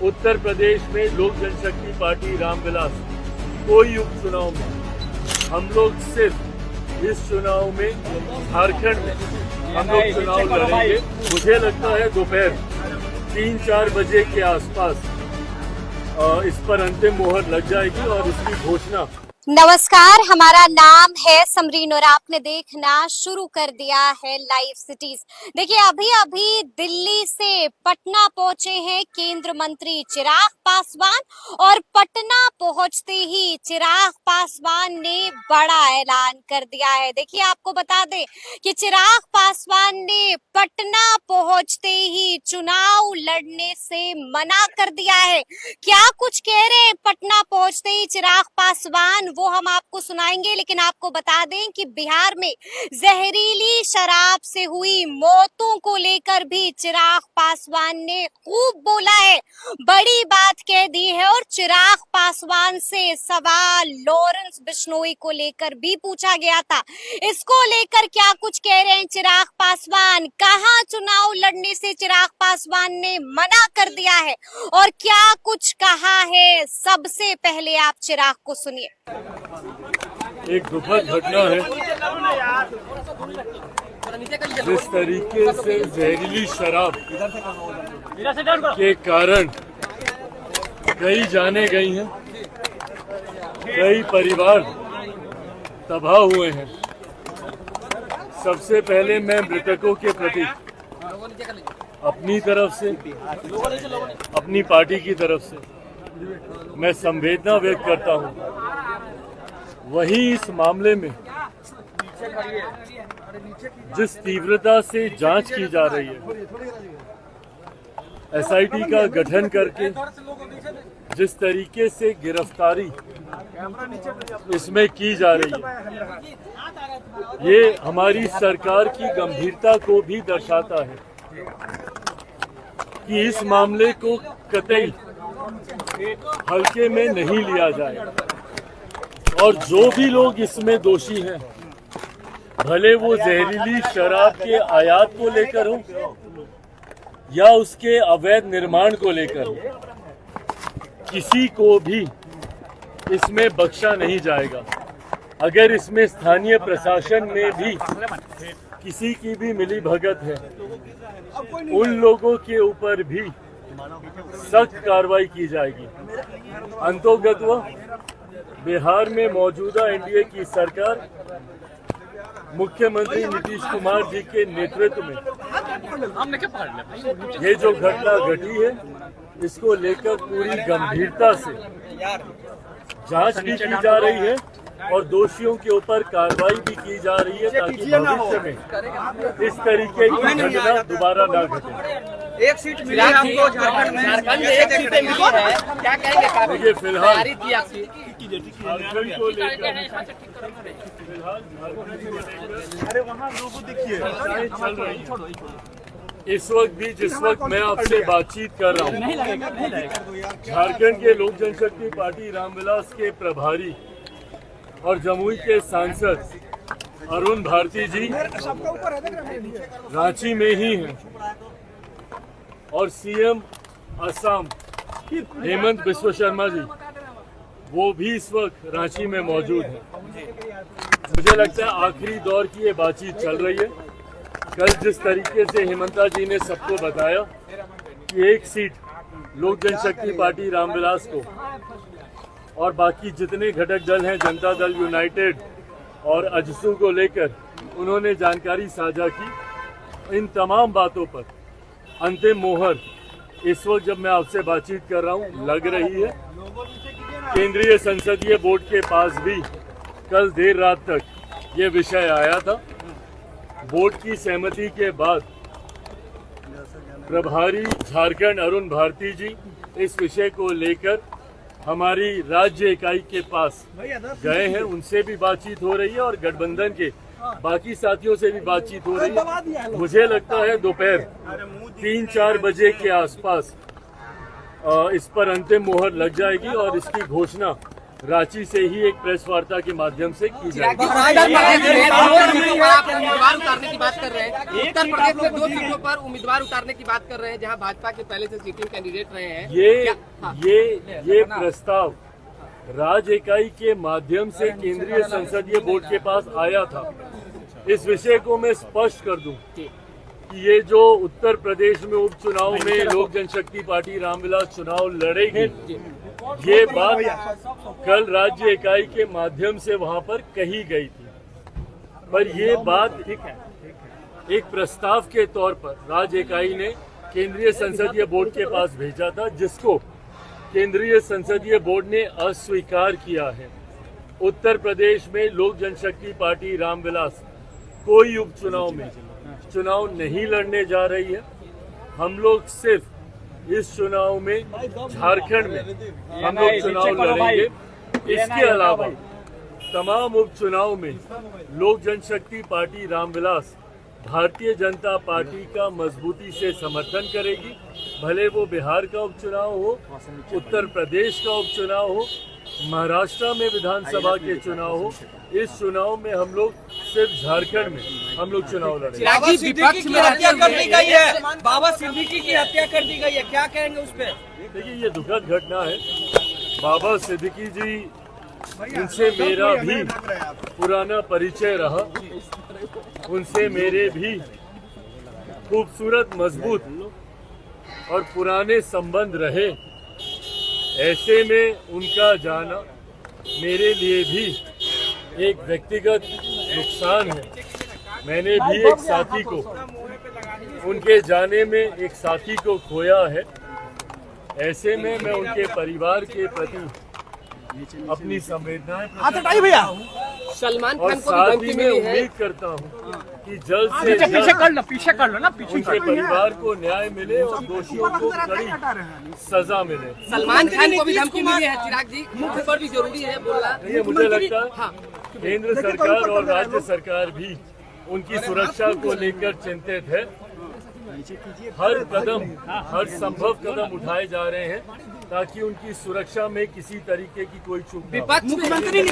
उत्तर प्रदेश में लोक जनशक्ति पार्टी रामविलास कोई उपचुनाव में, हम लोग सिर्फ इस चुनाव में झारखंड में हम लोग चुनाव लड़ेंगे। मुझे लगता है दोपहर 3-4 बजे के आसपास इस पर अंतिम मोहर लग जाएगी और इसकी घोषणा। नमस्कार, हमारा नाम है समरीन और आपने देखना शुरू कर दिया है लाइव सिटीज। देखिए, अभी अभी दिल्ली से पटना पहुंचे हैं केंद्र मंत्री चिराग पासवान और पटना पहुंचते ही चिराग पासवान ने बड़ा ऐलान कर दिया है। देखिए, आपको बता दें कि चिराग पासवान ने पटना पहुंचते ही चुनाव लड़ने से मना कर दिया है। क्या कुछ कह रहे हैं पटना पहुंचते ही चिराग पासवान, वो हम आपको सुनाएंगे। लेकिन आपको बता दें कि बिहार में जहरीली शराब से हुई मौतों को लेकर भी चिराग पासवान ने खूब बोला है, बड़ी बात कह दी है। और चिराग पासवान से सवाल लॉरेंस बिश्नोई को लेकर भी पूछा गया था। इसको लेकर क्या कुछ कह रहे हैं चिराग पासवान, कहां चुनाव लड़ने से चिराग पासवान ने मना कर दिया है और क्या कुछ कहा है, सबसे पहले आप चिराग को सुनिए। एक दुखद घटना है, जिस तरीके से जहरीली शराब के कारण कई जाने गई हैं, कई परिवार तबाह हुए हैं। सबसे पहले मैं मृतकों के प्रति अपनी तरफ से, अपनी पार्टी की तरफ से मैं संवेदना व्यक्त करता हूं। वहीं इस मामले में जिस तीव्रता से जांच की जा रही है, एसआईटी का गठन करके जिस तरीके से गिरफ्तारी इसमें की जा रही है, ये हमारी सरकार की गंभीरता को भी दर्शाता है कि इस मामले को कतई हल्के में नहीं लिया जाए और जो भी लोग इसमें दोषी हैं, भले वो जहरीली शराब के आयात को लेकर हो या उसके अवैध निर्माण को लेकर हो, किसी को भी इसमें बख्शा नहीं जाएगा। अगर इसमें स्थानीय प्रशासन में भी किसी की भी मिलीभगत है, उन लोगों के ऊपर भी सख्त कार्रवाई की जाएगी। अंतोगत्वा बिहार में मौजूदा एनडीए की सरकार मुख्यमंत्री नीतीश कुमार जी के नेतृत्व में ये जो घटना घटी है, इसको लेकर पूरी गंभीरता से जांच भी की जा रही है और दोषियों के ऊपर कार्रवाई भी की जा रही है, ताकि भविष्य में इस तरीके की घटना दोबारा न घटे। एक सीट मिली हमको झारखंड में, एक सीट मिली है, क्या कहेंगे? देखिए, फिलहाल झारखंड को लेकर अरे वहाँ लोगों देखिए चल रही। इस वक्त भी जिस वक्त मैं आपसे बातचीत कर रहा हूँ, झारखंड के लोक जनशक्ति पार्टी रामविलास के प्रभारी और जमुई के सांसद अरुण भारती जी रांची में ही हैं और सीएम असम हेमंत बिस्वा शर्मा जी वो भी इस वक्त रांची में मौजूद हैं। मुझे लगता है आखिरी दौर की ये बातचीत चल रही है। कल जिस तरीके से हेमंता जी ने सबको बताया कि एक सीट लोक जनशक्ति पार्टी रामविलास को और बाकी जितने घटक दल हैं, जनता दल यूनाइटेड और अजसू को लेकर उन्होंने जानकारी साझा की, इन तमाम बातों पर अंतिम मोहर इस वक्त जब मैं आपसे बातचीत कर रहा हूं लग रही है। केंद्रीय संसदीय बोर्ड के पास भी कल देर रात तक ये विषय आया था। बोर्ड की सहमति के बाद प्रभारी झारखंड अरुण भारती जी इस विषय को लेकर हमारी राज्य इकाई के पास गए हैं, उनसे भी बातचीत हो रही है और गठबंधन के बाकी साथियों से भी बातचीत हो रही है। मुझे लगता है दोपहर 3-4 बजे के आसपास इस पर अंतिम मोहर लग जाएगी और इसकी घोषणा रांची से ही एक प्रेस वार्ता के माध्यम से की जाएगी। आप उम्मीदवार उतारने की बात कर रहे हैं, उत्तर प्रदेश में 2 सीटों पर उम्मीदवार उतारने की बात कर रहे हैं, जहां भाजपा के पहले से सिटिंग कैंडिडेट रहे हैं। ये प्रस्ताव राज्य इकाई के माध्यम से केंद्रीय संसदीय बोर्ड के पास आया था। इस विषय को मैं स्पष्ट कर दूं कि ये जो उत्तर प्रदेश में उपचुनाव में लोक जनशक्ति पार्टी रामविलास चुनाव लड़ेगी, ये बात कल राज्य इकाई के माध्यम से वहां पर कही गई थी। पर ये बात एक प्रस्ताव के तौर पर राज्य इकाई ने केंद्रीय संसदीय बोर्ड के पास भेजा था, जिसको केंद्रीय संसदीय बोर्ड ने अस्वीकार किया है। उत्तर प्रदेश में लोक जनशक्ति पार्टी रामविलास कोई उपचुनाव में चुनाव नहीं लड़ने जा रही है। हम लोग सिर्फ इस चुनाव में झारखंड में हम लोग चुनाव लड़ेंगे। इसके अलावा तमाम उपचुनाव में लोक जनशक्ति पार्टी रामविलास भारतीय जनता पार्टी का मजबूती से समर्थन करेगी। भले वो बिहार का उपचुनाव हो, उत्तर प्रदेश का उपचुनाव हो, महाराष्ट्र में विधानसभा के चुनाव हो, इस चुनाव में हम लोग सिर्फ झारखंड में हम लोग चुनाव लड़ेंगे। विपक्ष में हत्या कर दी गई है, बाबा सिद्दीकी की हत्या कर दी गई है, क्या कहेंगे उस पर? देखिए, ये दुखद घटना है। बाबा सिद्दीकी जी, उनसे मेरा भी पुराना परिचय रहा, उनसे मेरे भी खूबसूरत, मजबूत और पुराने संबंध रहे। ऐसे में उनका जाना मेरे लिए भी एक व्यक्तिगत नुकसान है। मैंने भी एक साथी को, उनके जाने में एक साथी को खोया है। ऐसे में मैं उनके परिवार के प्रति अपनी संवेदनाएं भैया सलमान और खान को साथ धमकी ही मैं मिली है। उम्मीद करता हूं कि जल्द से जल्द पीछे कर लो ना, उनके परिवार को न्याय मिले और दोषियों को कड़ी सजा मिले। सलमान खान को भी धमकी मिली है। चिराग जी, मुख्य पर भी जरूरी है बोलना। ये मुझे लगता है केंद्र सरकार और राज्य सरकार भी उनकी सुरक्षा को लेकर चिंतित है। हर कदम, हर संभव कदम उठाए जा रहे हैं ताकि उनकी सुरक्षा में किसी तरीके की कोई चूक न हो। विपक्ष मुख्यमंत्री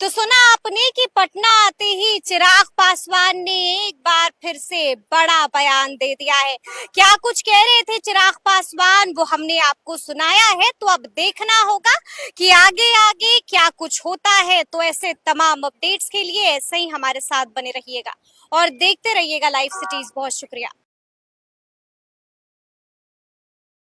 तो सुना आपने कि पटना आते ही चिराग पासवान ने एक बार फिर से बड़ा बयान दे दिया है। क्या कुछ कह रहे थे चिराग पासवान, वो हमने आपको सुनाया है। तो अब देखना होगा कि आगे आगे क्या कुछ होता है। तो ऐसे तमाम अपडेट्स के लिए ऐसे ही हमारे साथ बने रहिएगा और देखते रहिएगा लाइव सिटीज। बहुत शुक्रिया।